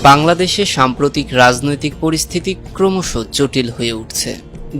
বাংলাদেশে সাম্প্রতিক রাজনৈতিক পরিস্থিতি ক্রমশ জটিল হয়ে উঠছে।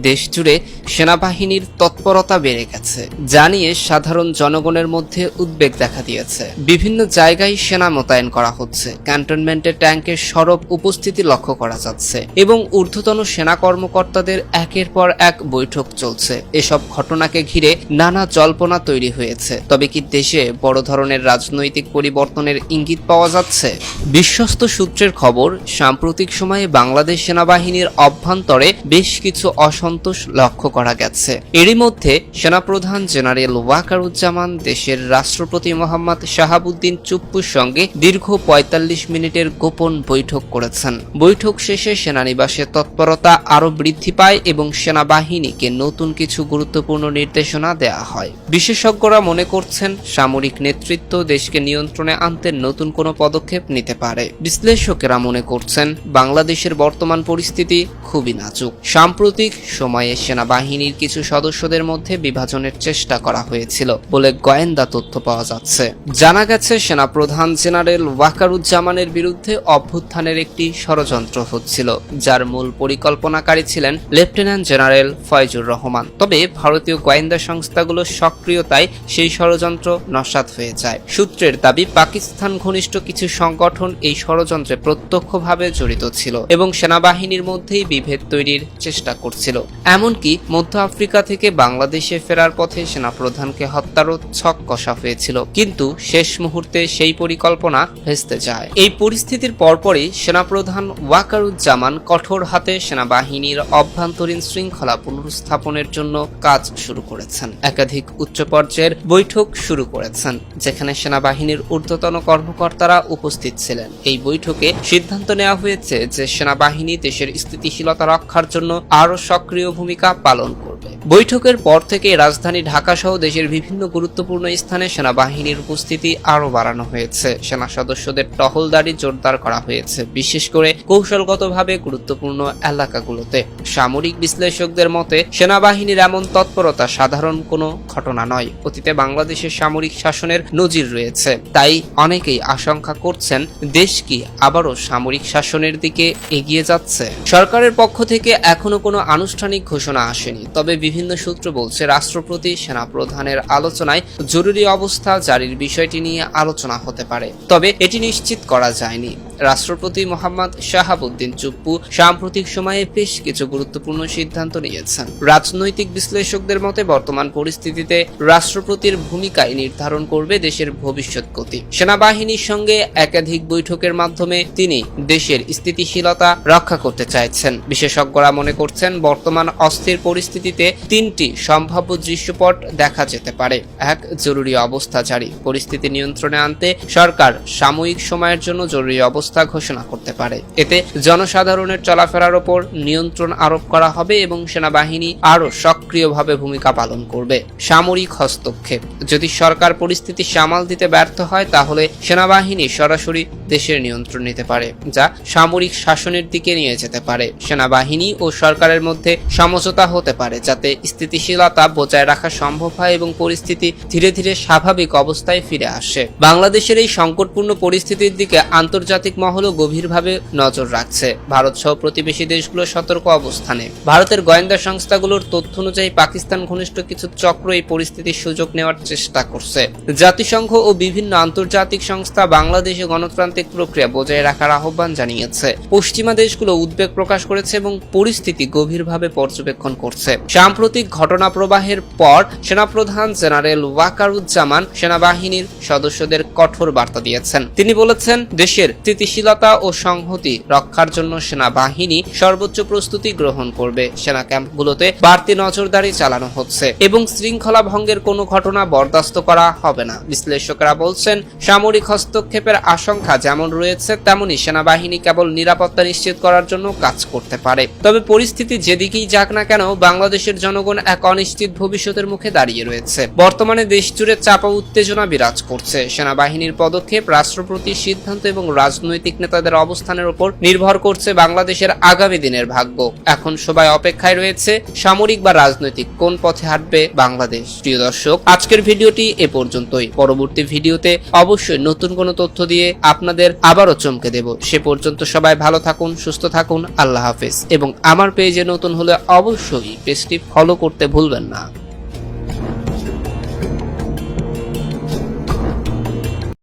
দেশ জুড়ে সেনাবাহিনীর তৎপরতা বেড়ে গেছে, যা নিয়ে সাধারণ জনগণের মধ্যে উদ্বেগ দেখা দিয়েছে। বিভিন্ন জায়গায় সেনা মোতায়েন করা হচ্ছে, ক্যান্টনমেন্টে ট্যাঙ্কের সরব উপস্থিতি লক্ষ্য করা যাচ্ছে এবং ঊর্ধ্বতন সেনা কর্মকর্তাদের একের পর এক বৈঠক চলছে। এসব ঘটনাকে ঘিরে নানা জল্পনা তৈরি হয়েছে। তবে কি দেশে বড় ধরনের রাজনৈতিক পরিবর্তনের ইঙ্গিত পাওয়া যাচ্ছে? বিশ্বস্ত সূত্রের খবর, সাম্প্রতিক সময়ে বাংলাদেশ সেনাবাহিনীর অভ্যন্তরে বেশ কিছু অসন্তোষ লক্ষ্য করা গেছে। এরই মধ্যে সেনাপ্রধান জেনারেল ওয়াকারুজ্জামান দেশের রাষ্ট্রপতি মোহাম্মদ শাহাবুদ্দিন চুপ্পুর সঙ্গে দীর্ঘ ৪৫ মিনিটের গোপন বৈঠক করেছেন। বৈঠক শেষে সেনানিবাসে তৎপরতা আরও বৃদ্ধি পায় এবং সেনাবাহিনীকে নতুন কিছু গুরুত্বপূর্ণ নির্দেশনা দেয়া হয়। বিশেষজ্ঞরা মনে করছেন, সামরিক নেতৃত্ব দেশকে নিয়ন্ত্রণে আনতে নতুন কোনো পদক্ষেপ নিতে পারে। বিশ্লেষকেরা মনে করছেন, বাংলাদেশের বর্তমান পরিস্থিতি খুবই নাজুক। সাম্প্রতিক সময়ে সেনাবাহিনীর কিছু সদস্যদের মধ্যে বিভাজনের চেষ্টা করা হয়েছিল বলে গোয়েন্দা তথ্য পাওয়া যাচ্ছে। জানা গেছে, সেনাপ্রধান জেনারেল ওয়াকারুজ্জামানের বিরুদ্ধে অভ্যুত্থানের একটি ষড়যন্ত্র হচ্ছিল, যার মূল পরিকল্পনাকারী ছিলেন লেফটেন্যান্ট জেনারেল ফয়জুর রহমান। তবে ভারতীয় গোয়েন্দা সংস্থাগুলোর সক্রিয়তায় সেই ষড়যন্ত্র নস্যাৎ হয়ে যায়। সূত্রের দাবি, পাকিস্তান ঘনিষ্ঠ কিছু সংগঠন এই ষড়যন্ত্রে প্রত্যক্ষভাবে জড়িত ছিল এবং সেনাবাহিনীর মধ্যেই বিভেদ তৈরির চেষ্টা করছিল। এমনকি মধ্য আফ্রিকা থেকে বাংলাদেশে ফেরার পথে সেনাপ্রধানকে হত্যারও ছক কষা হয়েছিল, কিন্তু শেষ মুহূর্তে সেই পরিকল্পনা ভেস্তে যায়। এই পরিস্থিতির পরপরই সেনাপ্রধান ওয়াকারুজ্জামান কঠোর হাতে সেনাবাহিনীর অভ্যন্তরীণ শৃঙ্খলা পুনরুস্থাপনের জন্য কাজ শুরু করেছেন। একাধিক উচ্চ পর্যায়ের বৈঠক শুরু করেছেন, যেখানে সেনাবাহিনীর ঊর্ধ্বতন কর্মকর্তারা উপস্থিত ছিলেন। এই বৈঠকে সিদ্ধান্ত নেওয়া হয়েছে যে সেনাবাহিনী দেশের স্থিতিশীলতা রক্ষার জন্য আরও সক্রিয় ভূমিকা পালন করবে। বৈঠকের পর থেকে রাজধানী ঢাকা সহ দেশের বিভিন্ন গুরুত্বপূর্ণ স্থানে সেনাবাহিনীর উপস্থিতি আরও বাড়ানো হয়েছে। সেনা সদস্যদের টহলদারি জোরদার করা হয়েছে, বিশেষ করে কৌশলগতভাবে গুরুত্বপূর্ণ এলাকাগুলোতে। সামরিক বিশ্লেষকদের মতে, সেনাবাহিনীর এমন তৎপরতা সাধারণ কোনো ঘটনা নয়। অতীতে বাংলাদেশের সামরিক শাসনের নজির রয়েছে, তাই অনেকেই আশঙ্কা করছেন, দেশ কি আবারও সামরিক শাসনের দিকে এগিয়ে যাচ্ছে। সরকারের পক্ষ থেকে এখনো কোনো আনুষ্ঠানিক ঘোষণা আসেনি, তবে বিভিন্ন সূত্র বলছে, রাষ্ট্রপতি সেনাপ্রধানের আলোচনায় জরুরি অবস্থা জারির বিষয়টি নিয়ে আলোচনা হতে পারে, তবে এটি নিশ্চিত করা যায়নি। রাষ্ট্রপতি মোহাম্মদ শাহাবুদ্দিন চুপ্পু সাম্প্রতিক সময়ে বেশ কিছু গুরুত্বপূর্ণ সিদ্ধান্ত নিয়েছেন। রাজনৈতিক বিশ্লেষকদের মতে, বর্তমান পরিস্থিতিতে রাষ্ট্রপতির ভূমিকাই নির্ধারণ করবে দেশের ভবিষ্যৎ গতি। সেনাবাহিনীর সঙ্গে একাধিক বৈঠকের মাধ্যমে তিনি দেশের স্থিতিশীলতা রক্ষা করতে চাইছেন। বিশেষজ্ঞরা মনে করছেন, বর্তমান অস্থির পরিস্থিতিতে তিনটি সম্ভাব্য দৃশ্যপট দেখা যেতে পারে। এক, জরুরি অবস্থা জারি। পরিস্থিতি নিয়ন্ত্রণে আনতে সরকার সাময়িক সময়ের জন্য জরুরি অবস্থা ঘোষণা করতে পারে। এতে জনসাধারণের চলাফেরার উপর নিয়ন্ত্রণ আরোপ করা হবে এবং সেনাবাহিনী আরও সক্রিয়ভাবে ভূমিকা পালন করবে। সামরিক হস্তক্ষেপ। যদি সরকার পরিস্থিতি সামাল দিতে ব্যর্থ হয়, তাহলে সেনাবাহিনী সরাসরি দেশের নিয়ন্ত্রণ নিতে পারে, যা সামরিক শাসনের দিকে নিয়ে যেতে পারে। সেনাবাহিনী ও সরকারের মধ্যে সমঝোতা হতে পারে, যাতে স্থিতিশীলতা বজায় রাখা সম্ভব হয় এবং পরিস্থিতি ধীরে ধীরে স্বাভাবিক অবস্থায় ফিরে আসে। বাংলাদেশের এই সংকটপূর্ণ পরিস্থিতির দিকে আন্তর্জাতিক মহলও গভীরভাবে নজর রাখছে। ভারত সহ প্রতিবেশী দেশগুলো সতর্ক অবস্থানে। ভারতের গোয়েন্দা সংস্থাগুলোর তথ্য অনুযায়ী, পাকিস্তান ঘনিষ্ঠ কিছু চক্র এই পরিস্থিতির সুযোগ নেওয়ার চেষ্টা করছে। জাতিসংঘ ও বিভিন্ন আন্তর্জাতিক সংস্থা বাংলাদেশে গণতান্ত্রিক প্রক্রিয়া বজায় রাখার আহ্বান জানিয়েছে। পশ্চিমা দেশগুলো উদ্বেগ প্রকাশ করেছে এবং পরিস্থিতি গভীরভাবে পর্যবেক্ষণ করছে। সাম্প্রতিক ঘটনা প্রবাহের পর সেনাপ্রধান জেনারেল ওয়াকারুজ্জামান সেনাবাহিনীর সদস্যদের কঠোর বার্তা দিয়েছেন। তিনি বলেছেন, দেশের স্থিতিশীলতা ও সংহতি রক্ষার জন্য সেনাবাহিনী সর্বোচ্চ প্রস্তুতি গ্রহণ করবে। সেনা ক্যাম্পগুলোতে বাড়তি নজরদারি চালানো হচ্ছে এবং শৃঙ্খলা ভঙ্গের কোনো ঘটনা বরদাস্ত করা হবে না। বিশ্লেষকরা বলছেন, সামরিক হস্তক্ষেপের আশঙ্কা যেমন রয়েছে, তেমনি সেনাবাহিনী কেবল নিরাপত্তা নিশ্চিত করার জন্য কাজ করতে পারে। তবে পরিস্থিতি যেদিকেই যাক না কেন, বাংলাদেশের জনগণ এক অনিশ্চিত ভবিষ্যতের মুখে দাঁড়িয়ে রয়েছে। বর্তমানে দেশ জুড়ে চাপ ও উত্তেজনা বিরাজ করছে। সেনাবাহিনীর পদক্ষেপ, রাষ্ট্রপতির সিদ্ধান্ত এবং রাজনৈতিক রাজনৈতিক নেতাদের অবস্থানের উপর নির্ভর করছে বাংলাদেশের আগামী দিনের ভাগ্য। এখন সবাই অপেক্ষায় রয়েছে সামরিক বা রাজনৈতিক কোন পথে হাঁটবে বাংলাদেশ। প্রিয় দর্শক, আজকের ভিডিওটি এ পর্যন্তই। পরবর্তী ভিডিওতে অবশ্যই নতুন কোনো তথ্য দিয়ে আপনাদের আবারও চমকে দেব। সে পর্যন্ত সবাই ভালো থাকুন, সুস্থ থাকুন। আল্লাহ হাফেজ। এবং আমার পেজে নতুন হলে অবশ্যই পেজটি ফলো করতে ভুলবেন না।